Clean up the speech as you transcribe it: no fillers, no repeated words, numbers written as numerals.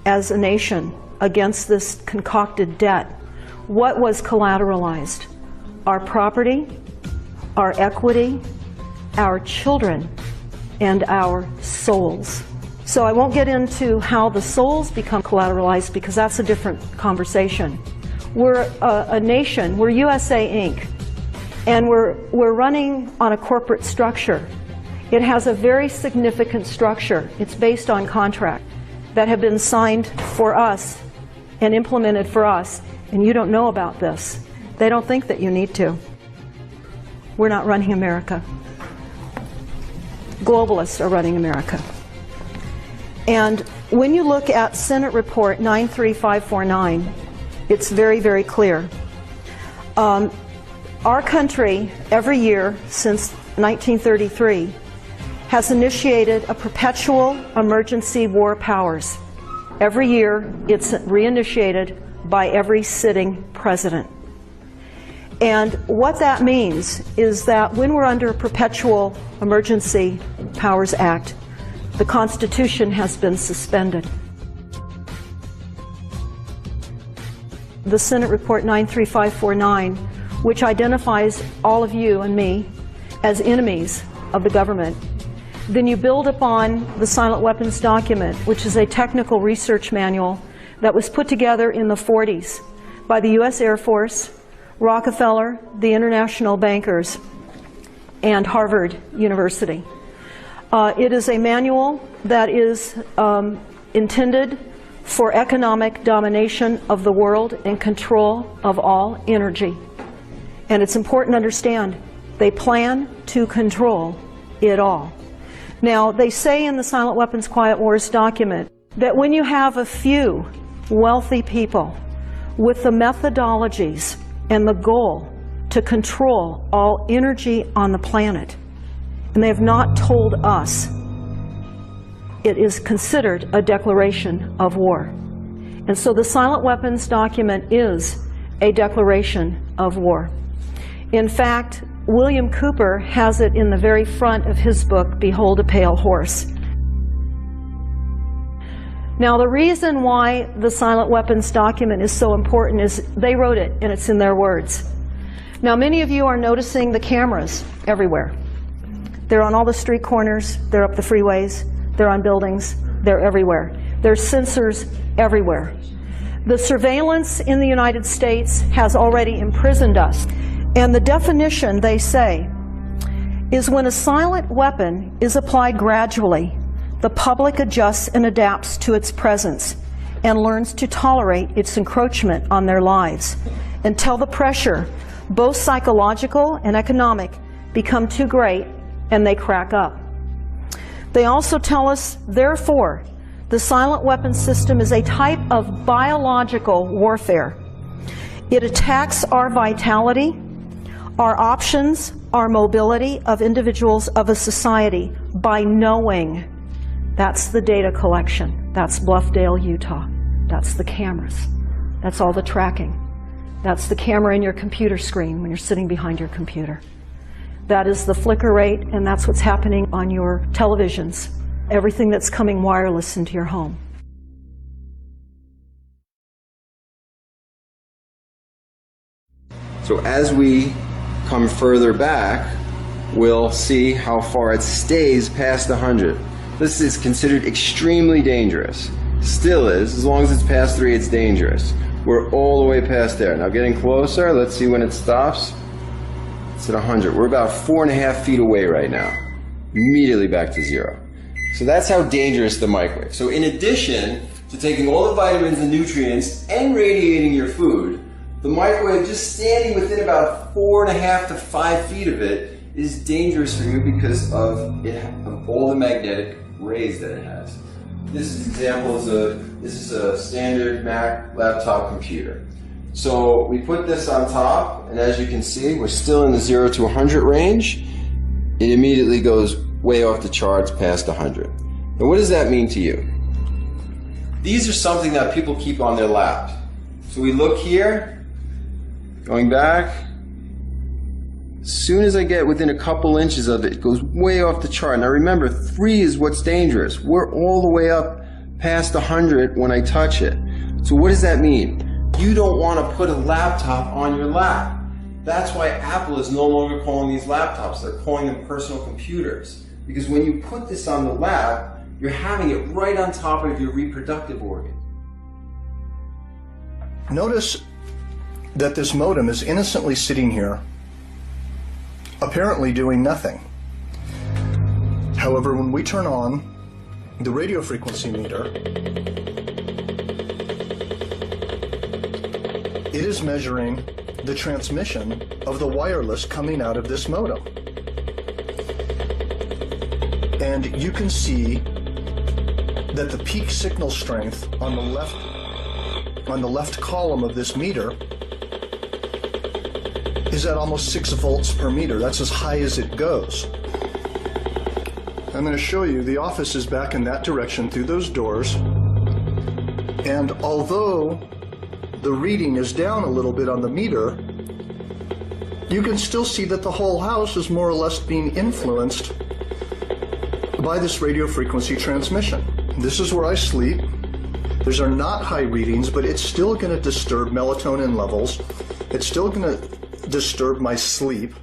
as a nation against this concocted debt, what was collateralized? Our property, our equity, our children, and our souls. So I won't get into how the souls become collateralized because that's a different conversation. We're a nation, we're USA Inc., and we're running on a corporate structure. It has a very significant structure. It's based on contract that have been signed for us and implemented for us, and you don't know about this. They don't think that you need to. We're not running America. Globalists are running America. And when you look at Senate Report 93549, it's very, very clear. Our country, every year since 1933, has initiated a perpetual emergency war powers. Every year, it's reinitiated by every sitting president. And what that means is that when we're under a perpetual emergency powers act, the Constitution has been suspended. The Senate Report 93549, which identifies all of you and me as enemies of the government, then you build upon the Silent Weapons document, which is a technical research manual that was put together in the 40s by the U.S. Air Force, Rockefeller, the international bankers, and Harvard University. It is a manual that is intended for economic domination of the world and control of all energy. And it's important to understand, they plan to control it all. Now, they say in the Silent Weapons Quiet Wars document that when you have a few wealthy people with the methodologies and the goal to control all energy on the planet, and they have not told us, it is considered a declaration of war. And so the Silent Weapons document is a declaration of war. In fact, William Cooper has it in the very front of his book, Behold a Pale Horse. Now, the reason why the Silent Weapons document is so important is they wrote it, and it's in their words. Now, many of you are noticing the cameras everywhere. They're on all the street corners, they're up the freeways, they're on buildings, they're everywhere. There's sensors everywhere. The surveillance in the United States has already imprisoned us. And the definition, they say, is when a silent weapon is applied gradually, the public adjusts and adapts to its presence and learns to tolerate its encroachment on their lives until the pressure, both psychological and economic, become too great and they crack up. They also tell us, therefore, the silent weapon system is a type of biological warfare. It attacks our vitality, our options, our mobility of individuals of a society by knowing. That's the data collection. That's Bluffdale, Utah. That's the cameras. That's all the tracking. That's the camera in your computer screen when you're sitting behind your computer. That is the flicker rate, and that's what's happening on your televisions. Everything that's coming wireless into your home. So as we come further back, we'll see how far it stays past 100. This is considered extremely dangerous. Still is. As long as it's past 3, it's dangerous. We're all the way past there. Now getting closer, let's see when it stops. It's at 100. We're about 4.5 feet away right now. Immediately back to 0. So that's how dangerous the microwave. So in addition to taking all the vitamins and nutrients and radiating your food, the microwave, just standing within about 4.5 to 5 feet of it, is dangerous for you because of all the magnetic rays that it has. This is example this is a standard Mac laptop computer. So we put this on top, and as you can see, we're still in the 0 to 100 range. It immediately goes way off the charts past 100. And what does that mean to you? These are something that people keep on their lap. So we look here, going back. As soon as I get within a couple inches of it, it goes way off the chart. Now remember, 3 is what's dangerous. We're all the way up past 100 when I touch it. So what does that mean? You don't want to put a laptop on your lap. That's why Apple is no longer calling these laptops. They're calling them personal computers. Because when you put this on the lap, you're having it right on top of your reproductive organ. Notice that this modem is innocently sitting here, apparently doing nothing. However, when we turn on the radio frequency meter, it is measuring the transmission of the wireless coming out of this modem. And you can see that the peak signal strength on the left column of this meter is at almost 6 volts per meter. That's as high as it goes. I'm going to show you the office is back in that direction through those doors. And although the reading is down a little bit on the meter, you can still see that the whole house is more or less being influenced by this radio frequency transmission. This is where I sleep. These are not high readings, but it's still going to disturb melatonin levels. It's still going to disturb my sleep.